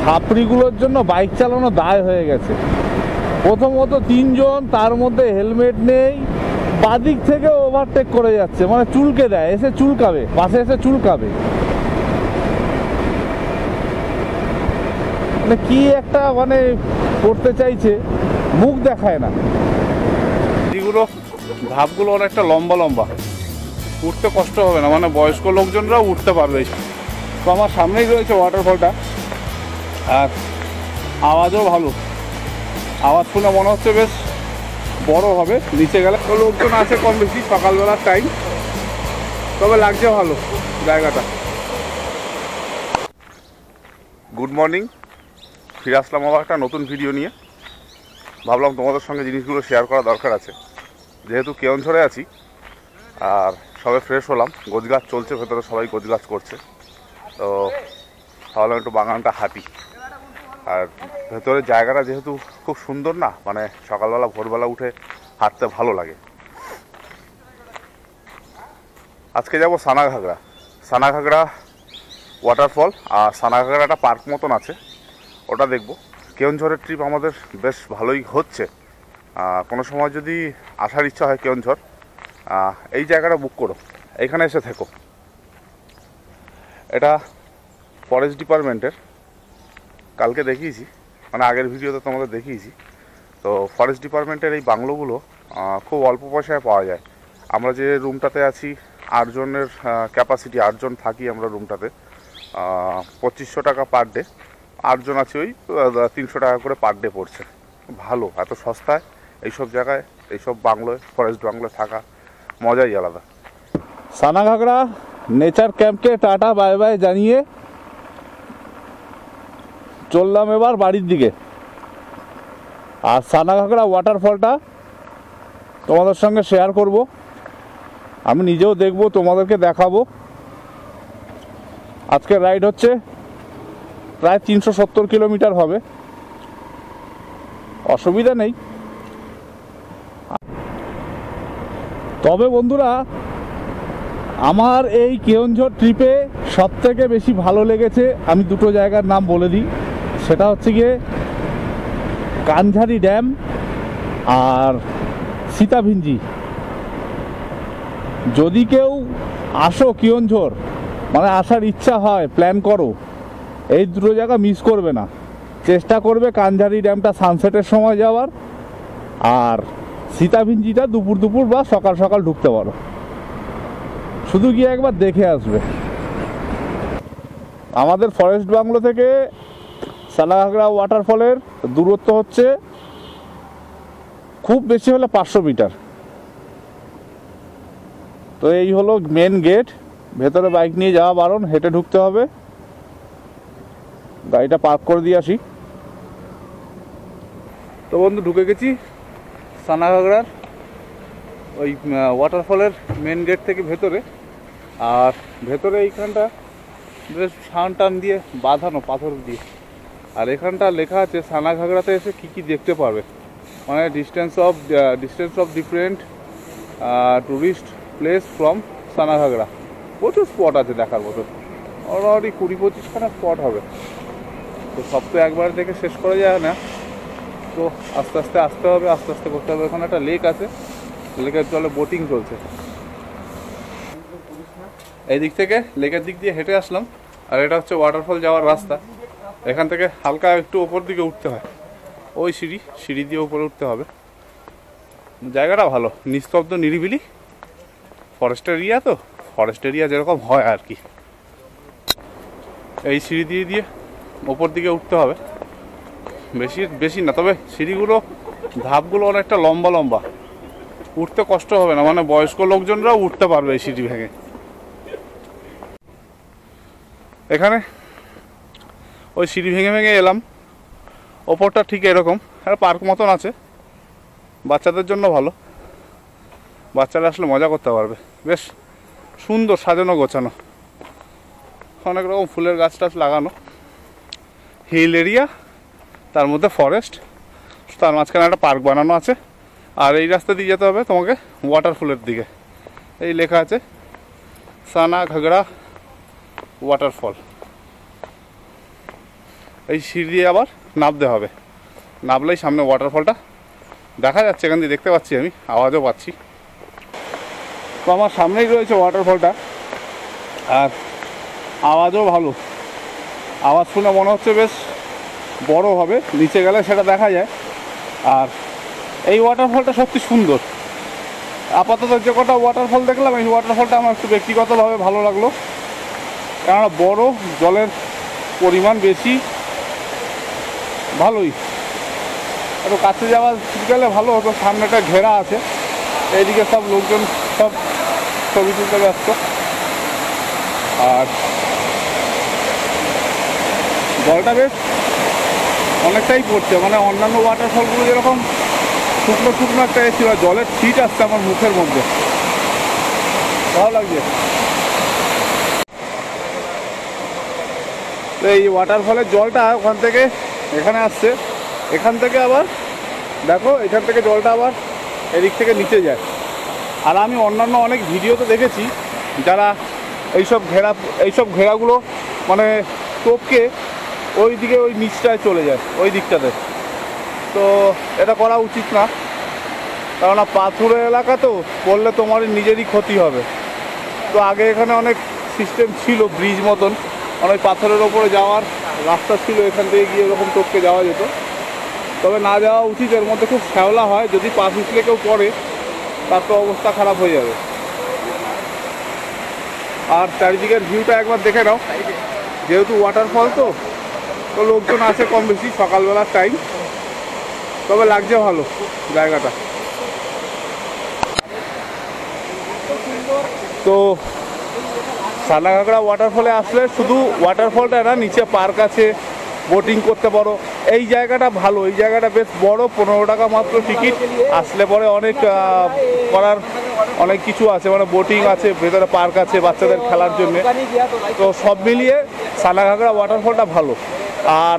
ছাপড়িগুলোর জন্য বাইক চালানো দায় হয়ে গেছে। প্রথমত 3 জন, তার মধ্যে হেলমেট নেই, বাদিক থেকে ওভারটেক করে যাচ্ছে, মানে চুলকে দেয়, এসে চুলকাবে, পাশে এসে চুলকাবে। মানে কি একটা মানে করতে চাইছে, মুখ দেখায় না। এগুলো ধাপগুলো অনেকটা লম্বা লম্বা, উঠতে কষ্ট হবে না, মানে বয়স্ক লোকজনরাও উঠতে পারবে। তো আমার সামনেই রয়েছে ওয়াটারফলটা, আর আওয়াজও ভালো, আওয়াজ শুনে মনে হচ্ছে বেশ বড় হবে। নিচে গেলে তো লোকজন আছে কম বেশি, সকালবেলার টাইম, তবে লাগছে ভালো জায়গাটা। গুড মর্নিং, ফিরে আসলাম আবার একটা নতুন ভিডিও নিয়ে। ভাবলাম তোমাদের সঙ্গে জিনিসগুলো শেয়ার করা দরকার আছে, যেহেতু কেওনঝরে আছি আর সবে ফ্রেশ হলাম। গোছগাছ চলছে, ভেতরে সবাই গোছগাছ করছে, তো ভাবলাম একটু বাগানটা হাঁটি। আর ভেতরের জায়গাটা যেহেতু খুব সুন্দর না, মানে সকালবেলা ভোরবেলা উঠে হাঁটতে ভালো লাগে। আজকে যাব সানাঘাগরা, সানাঘাগরা ওয়াটারফল, আর সানাঘাগরা একটা পার্ক মতন আছে, ওটা দেখব। কেওনঝরের ট্রিপ আমাদের বেশ ভালোই হচ্ছে। কোনো সময় যদি আসার ইচ্ছা হয় কেওনঝর, এই জায়গাটা বুক করো, এইখানে এসে থেকো। এটা ফরেস্ট ডিপার্টমেন্টের, কালকে দেখিয়েছি, মানে আগের ভিডিওতে তোমাদের দেখিয়েছি। তো ফরেস্ট ডিপার্টমেন্টের এই বাংলোগুলো খুব অল্প পয়সায় পাওয়া যায়। আমরা যে রুমটাতে আছি 8 জনের ক্যাপাসিটি, 8 জন থাকি আমরা রুমটাতে। 2500 টাকা পার ডে, 8 জন আছি, ওই 300 টাকা করে পার ডে পড়ছে। ভালো, এত সস্তায় এইসব জায়গায়, এইসব বাংলোয়, ফরেস্ট বাংলোয় থাকা মজাই আলাদা। Sanaghagra nature ক্যাম্পকে tata bye bye জানিয়ে চললাম এবার বাড়ির দিকে। আর সানাঘাগরা ওয়াটারফলটা তোমাদের সঙ্গে শেয়ার করব, আমি নিজেও দেখব, তোমাদেরকে দেখাবো। আজকের রাইড হচ্ছে প্রায় 370 কিলোমিটার হবে, অসুবিধা নেই। তবে বন্ধুরা, আমার এই কেওনঝর ট্রিপে সবথেকে বেশি ভালো লেগেছে, আমি দুটো জায়গার নাম বলে দিই। সেটা হচ্ছে গিয়ে কানঝারি ড্যাম আর সীতাভিঞ্জি। যদি কেউ আসো কেওনঝর, মানে আসার ইচ্ছা হয়, প্ল্যান করো, এই দুটো জায়গা মিস করবে না। চেষ্টা করবে কানঝারি ড্যামটা সানসেটের সময় যাওয়ার, আর সীতাভিঞ্জিটা দুপুর দুপুর বা সকাল সকাল ঢুকতে পারো। শুধু গিয়ে একবার দেখে আসবে। আমাদের ফরেস্ট বাংলো থেকে সানাঘাগরা ওয়াটারফলের দূরত্ব হচ্ছে খুব বেশি হলে 500 মিটার। তো এই হলো মেন গেট, ভেতরে বাইক নিয়ে যাওয়া বারণ, হেঁটে ঢুকতে হবে। গাড়িটা পার্ক করে দিয়ে আসি। তো বন্ধু, ঢুকে গেছি সানাঘাগরার ওই ওয়াটারফলের মেন গেট থেকে ভেতরে। আর ভেতরে এইখানটা বেশ ছান টান দিয়ে বাঁধানো, পাথর দিয়ে। আর এখানটা লেখা আছে সানাঘাগরাতে এসে কী কী দেখতে পারবে, মানে distance of different tourist place from Sanaghagra. প্রচুর স্পট আছে দেখার মতো, মোটামুটি 20-25খানা স্পট হবে। তো সব তো একবার দেখে শেষ করা যায় না, তো আস্তে আস্তে আসতে হবে, আস্তে আস্তে করতে হবে। ওখানে একটা লেক আছে, লেকের জলে বোটিং চলছে। এই দিক থেকে লেকের দিক দিয়ে হেঁটে আসলাম, আর এটা হচ্ছে ওয়াটারফল যাওয়ার রাস্তা। এখান থেকে হালকা একটু ওপর দিকে উঠতে হয়, ওই সিঁড়ি দিয়ে উপরে উঠতে হবে। জায়গাটা ভালো, নিস্তব্ধ, নিরিবিলি, ফরেস্ট এরিয়া। তো ফরেস্ট এরিয়া যেরকম হয় আর কি। এই সিঁড়ি দিয়ে ওপর দিকে উঠতে হবে, বেশি না, তবে সিঁড়িগুলো ধাপগুলো অনেকটা লম্বা লম্বা, উঠতে কষ্ট হবে না, মানে বয়স্ক লোকজনরাও উঠতে পারবে এই সিঁড়ি ভেঙে। এখানে ওই সিঁড়ি ভেঙে এলাম, ওপরটা ঠিক এরকম একটা পার্ক মতন আছে, বাচ্চাদের জন্য ভালো, বাচ্চারা আসলে মজা করতে পারবে। বেশ সুন্দর সাজানো গোছানো, অনেক রকম ফুলের গাছ টাছ লাগানো, হিল এরিয়া, তার মধ্যে ফরেস্ট, তার মাঝখানে একটা পার্ক বানানো আছে। আর এই রাস্তা দিয়ে যেতে হবে তোমাকে ওয়াটারফলের দিকে। এই লেখা আছে সানাঘাগরা ওয়াটারফল। এই সিঁড়ি দিয়ে আবার নামতে হবে, নামলেই সামনে ওয়াটারফলটা দেখা যাচ্ছে, এখান দিয়ে দেখতে পাচ্ছি, আমি আওয়াজও পাচ্ছি। তো আমার সামনেই রয়েছে ওয়াটারফলটা, আর আওয়াজও ভালো, আওয়াজ শুনে মনে হচ্ছে বেশ বড় হবে, নিচে গেলে সেটা দেখা যায়। আর এই ওয়াটারফলটা সত্যি সুন্দর। আপাতত যে কটা ওয়াটারফল দেখলাম, এই ওয়াটারফলটা আমার একটু ব্যক্তিগতভাবে ভালো লাগলো, কেননা বড়, জলের পরিমাণ বেশি, ভালোই। একটু কাছে যাওয়া গেলে ভালো হতো, সামনেটা ঘেরা আছে, এইদিকে সব লোকজন সব ছবি তুলতে ব্যস্ত। আর জলটা বেশ অনেকটাই পড়ছে, মানে অন্যান্য ওয়াটারফলগুলো যেরকম শুকনো শুকনো একটা এসেছিল, জলের ছিট আসছে আমার মুখের মধ্যে, ভালো লাগছে। তো এই ওয়াটারফলের জলটা ওখান থেকে এখানে আসছে, এখান থেকে আবার দেখো, এখান থেকে জলটা আবার এদিক থেকে নিচে যায়। আর আমি অন্যান্য অনেক ভিডিওতে দেখেছি যারা এইসব ঘেরাগুলো মানে টপকে ওই দিকে ওই নিচটায় চলে যায়, ওই দিকটাতে। তো এটা করা উচিত না, কেননা পাথুরে এলাকা তো, করলে তোমারই নিজেরই ক্ষতি হবে। তো আগে এখানে অনেক সিস্টেম ছিল, ব্রিজ মতন, অনেক পাথরের ওপরে যাওয়ার রাস্তা ছিল, এখান থেকে গিয়ে এরকম টপকে যাওয়া যেত। তবে না যাওয়া উচিত, এর মধ্যে খুব শ্যাওলা হয়, যদি পা পিছলে কেউ পড়ে তার তো অবস্থা খারাপ হয়ে যাবে। আর চারিদিকের ভিউটা একবার দেখে নাও, যেহেতু ওয়াটারফল তো লোকজন আছে কম বেশি, সকালবেলার টাইম, তবে লাগছে ভালো জায়গাটা। তো সানাঘাগরা ওয়াটারফলে আসলে শুধু ওয়াটারফলটা না, নিচে পার্ক আছে, বোটিং করতে পারো। এই জায়গাটা ভালো, এই জায়গাটা বেশ বড়, 15 টাকা মাত্র টিকিট। আসলে পরে অনেক করার অনেক কিছু আছে, মানে বোটিং আছে, ভেতরে পার্ক আছে বাচ্চাদের খেলার জন্য। তো সব মিলিয়ে সানাঘাগরা ওয়াটারফলটা ভালো। আর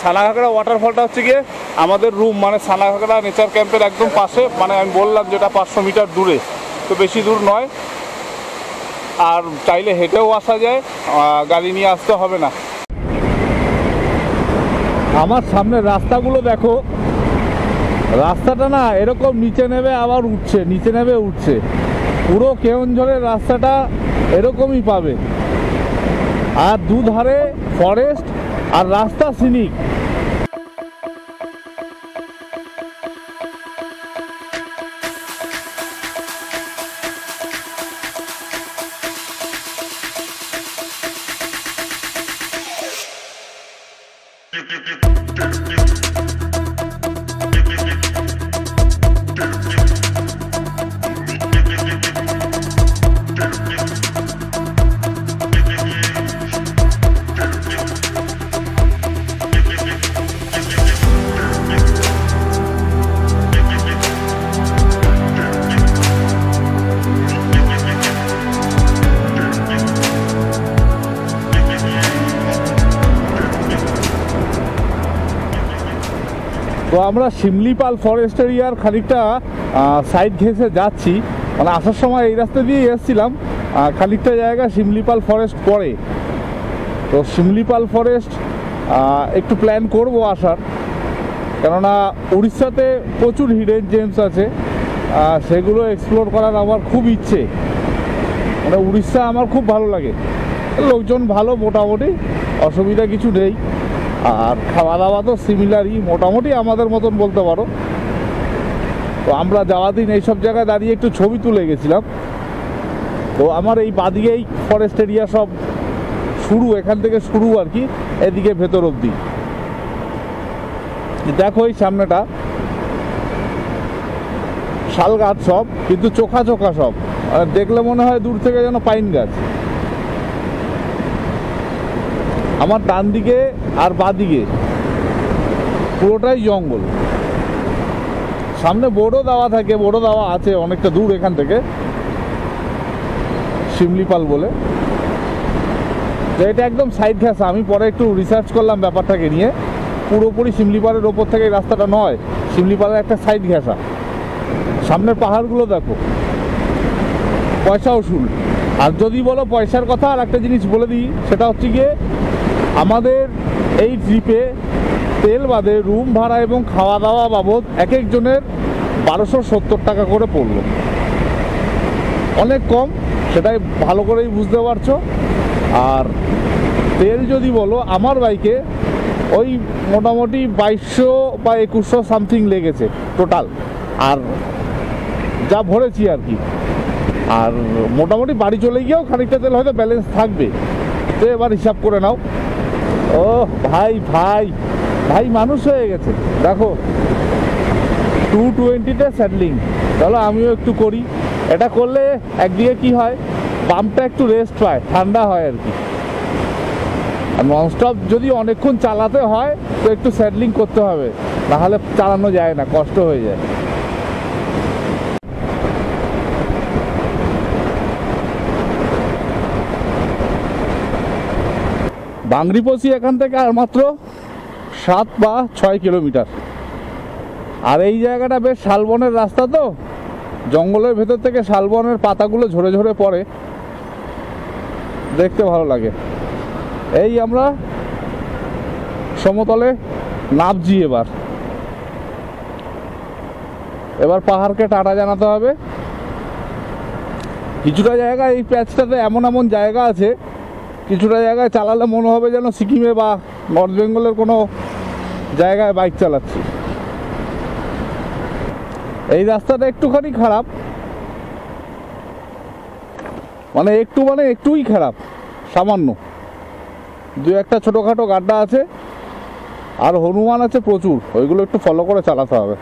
সানাঘাগরা ওয়াটারফলটা হচ্ছে গিয়ে আমাদের রুম, মানে সানাঘাগরা নেচার ক্যাম্পের একদম পাশে, মানে আমি বললাম যেটা 500 মিটার দূরে, তো বেশি দূর নয়। আর চাইলে হেঁটেও আসা যায়, গাড়ি নিয়ে আসতে হবে না। আমার সামনের রাস্তাগুলো দেখো, রাস্তাটা না এরকম নিচে নেমে আবার উঠছে, নিচে নেমে উঠছে। পুরো কেওনঝড়ের রাস্তাটা এরকমই পাবে, আর দুধারে ফরেস্ট আর রাস্তা সিনিক। তো আমরা শিমলিপাল ফরেস্ট এরিয়ার খানিকটা সাইড ঘেঁষে যাচ্ছি, মানে আসার সময় এই রাস্তা দিয়ে এসেছিলাম, খানিকটা জায়গা শিমলিপাল ফরেস্ট পড়ে। তো শিমলিপাল ফরেস্ট একটু প্ল্যান করব আসার, কেননা উড়িষ্যাতে প্রচুর হিডেন জেমস আছে, সেগুলো এক্সপ্লোর করার আমার খুব ইচ্ছে। মানে উড়িষ্যা আমার খুব ভালো লাগে, লোকজন ভালো, মোটামুটি অসুবিধা কিছু নেই। আর খাওয়া দাওয়া তো সিমিলারই, মোটামুটি আমাদের মতন বলতে পারো। তো আমরা যাওয়া দিন এইসব জায়গায় দাঁড়িয়ে একটু ছবি তুলে গেছিলাম। তো আমার এই বাদিকেই ফরেস্ট এরিয়া সব শুরু, এখান থেকে শুরু আর কি, এদিকে ভেতর অবধি। দেখো এই সামনেটা শাল গাছ সব, কিন্তু চোখা চোখা সব, দেখলে মনে হয় দূর থেকে যেন পাইন গাছ। আমার ডান দিকে আর বাদিকে পুরোটাই জঙ্গল। সামনে বোর্ডও দেওয়া থাকে, বোর্ডও দেওয়া আছে অনেকটা দূর এখান থেকে, শিমলিপাল বলে। তো এটা একদম সাইড ঘেঁষা। আমি পরে একটু রিসার্চ করলাম ব্যাপারটাকে নিয়ে, পুরোপুরি শিমলিপালের ওপর থেকে এই রাস্তাটা নয়, শিমলিপালের একটা সাইড ঘেঁষা। সামনের পাহাড়গুলো দেখো, পয়সা উসুল। আর যদি বলো পয়সার কথা, আর একটা জিনিস বলে দিই, সেটা হচ্ছে গিয়ে আমাদের এই ট্রিপে তেল বাদে রুম ভাড়া এবং খাওয়া দাওয়া বাবদ এক একজনের 1270 টাকা করে পড়লো। অনেক কম, সেটাই ভালো করেই বুঝতে পারছো। আর তেল যদি বলো, আমার বাইকে ওই মোটামুটি 2200 বা 2100 সামথিং লেগেছে টোটাল, আর যা ভরেছি আর কি। আর মোটামুটি বাড়ি চলে গিয়েও খানিকটা তেল হয়তো ব্যালেন্স থাকবে। তো এবার হিসাব করে নাও। ও ভাই ভাই ভাই মানুষ হয়ে গেছে। দেখো 220-তে স্যাডলিং। চলো আমিও একটু করি। এটা করলে একদিকে কি হয়, পাম্পটা একটু রেস্ট পায়, ঠান্ডা হয় আর কি। আর ননস্টপ যদি অনেকক্ষণ চালাতে হয় তো একটু স্যাডলিং করতে হবে, নাহলে চালানো যায় না, কষ্ট হয়ে যায়। বাংরিপোষি এখান থেকে আর মাত্র 7 বা 6 কিলোমিটার। আর এই জায়গাটা বেশ শালবনের রাস্তা, তো জঙ্গলের ভেতর থেকে শালবনের পাতাগুলো ঝরে ঝরে পড়ে, দেখতে ভালো লাগে। এই আমরা সমতলে নামছি। এবার পাহাড়কে টাটা জানাতে হবে। কিছুটা জায়গায় এই প্যাচটাতে এমন এমন জায়গা আছে, কিছুটা জায়গায় চালালে মনে হবে যেন সিকিমে বা নর্থ বেঙ্গলের কোনো জায়গায় বাইক চালাচ্ছি। এই রাস্তাটা একটুখানি খারাপ, মানে একটুই খারাপ, সামান্য। দু একটা ছোটোখাটো গাড্ডা আছে, আর হনুমান আছে প্রচুর, ওইগুলো একটু ফলো করে চালাতে হবে।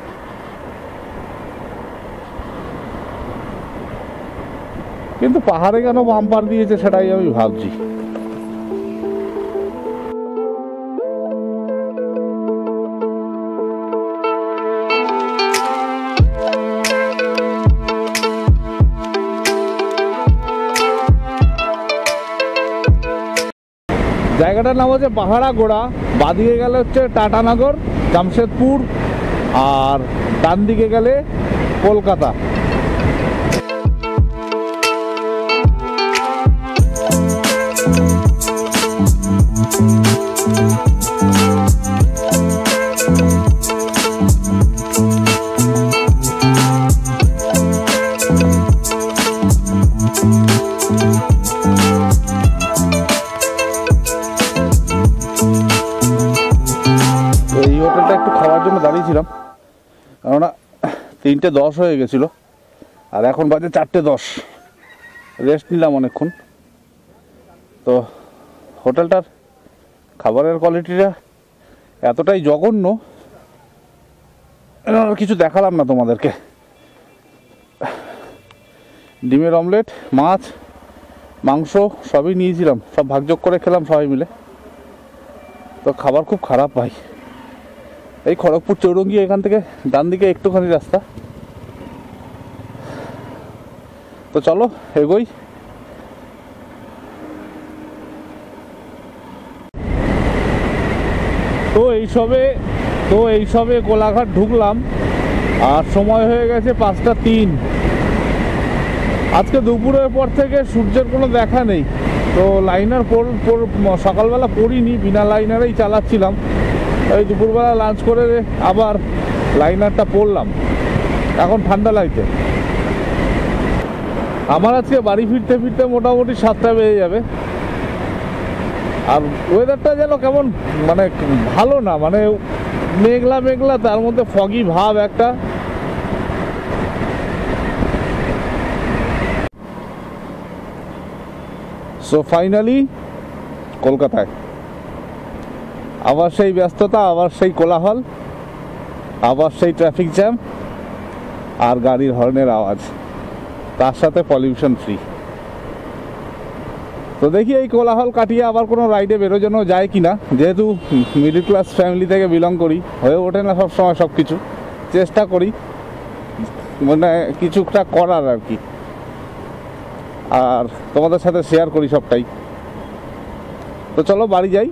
কিন্তু পাহাড়ে কেন বাম্পার দিয়েছে সেটাই আমি ভাবছি। জায়গাটার নাম হচ্ছে পাহাড়াগোড়া। বাদিকে গেলে হচ্ছে টাটানগর, জামশেদপুর, আর ডান দিকে গেলে কলকাতা। দাঁড়িয়েছিলাম কেননা 3:10 হয়ে গেছিল, আর এখন বাজে 4:10। রেস্ট নিলাম অনেকক্ষণ। তো হোটেলটার খাবারের কোয়ালিটিটা এতটাই জঘন্য, কিছু দেখালাম না তোমাদেরকে। ডিমের অমলেট, মাছ, মাংস সবই নিয়েছিলাম, সব ভাগযোগ করে খেলাম সবাই মিলে। তো খাবার খুব খারাপ ভাই। এই খড়গপুর চৌরঙ্গি এখান থেকে ডান দিকে একটুখানি রাস্তা। তো চলো এগোই। তো এইসবে কোলাঘাট ঢুকলাম, আর সময় হয়ে গেছে 5:03। আজকে দুপুরের পর থেকে সূর্যের কোনো দেখা নেই। তো লাইনার সকালবেলা পরিনি, বিনা লাইনারেই চালাচ্ছিলাম। এই দুপুরবেলা লাঞ্চ করে আবার লাইনারটা পরলাম, এখন ঠান্ডা লাগছে। আমার আজকে বাড়ি ফিরতে ফিরতে মোটামুটি 7টা বেজে যাবে। আর ওয়েদারটা যেন কেমন মানে ভালো না, মানে মেঘলা মেঘলা, তার মধ্যে ফগি ভাব একটা। সো ফাইনালি কলকাতায় আবার সেই ব্যস্ততা, আবার সেই কোলাহল, আবার সেই ট্রাফিক জ্যাম, আর গাড়ির হর্নের আওয়াজ, তার সাথে পলিউশন ফ্রি। তো দেখি এই কোলাহল কাটিয়ে আবার কোনো রাইডে বেরোনো যায় কিনা। যেহেতু মিডল ক্লাস ফ্যামিলি থেকে বিলং করি, হয়ে ওঠে না সবসময় সব কিছু, চেষ্টা করি মানে কিছুটা করার আর কি, আর তোমাদের সাথে শেয়ার করি সবটাই। তো চলো বাড়ি যাই।